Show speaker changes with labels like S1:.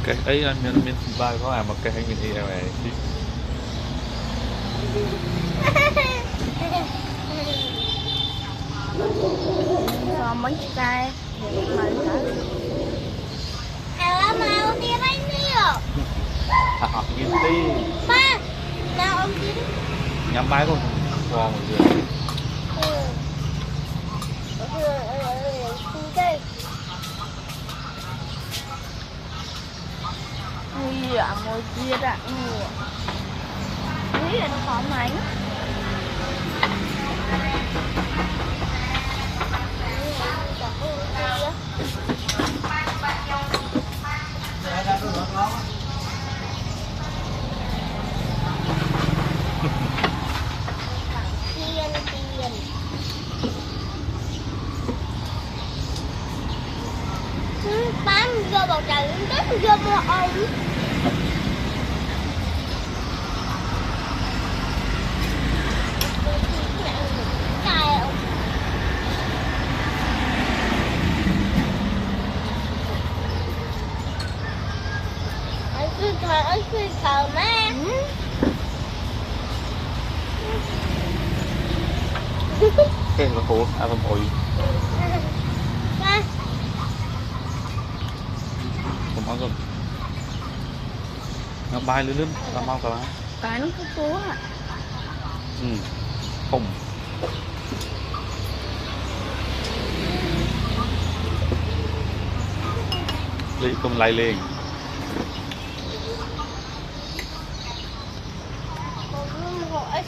S1: cái ấy anh mình ba có mà cái hay mình yêu này
S2: còn mấy cây mà đi bánh đi rồi
S1: học nhìn đi
S2: ba nào ông đi
S1: nhắm bái con qua một người
S2: nguy à ngồi kia đã nguy nguy là nó có máy bám vô bầu trời cái vô mưa ồn anh cứ thở má
S1: cái nó khổ à không ôi không ăn rồi nó bay lươn làm mau cả
S2: cái nó cứ cố à
S1: không đi không lay lên
S2: họ ít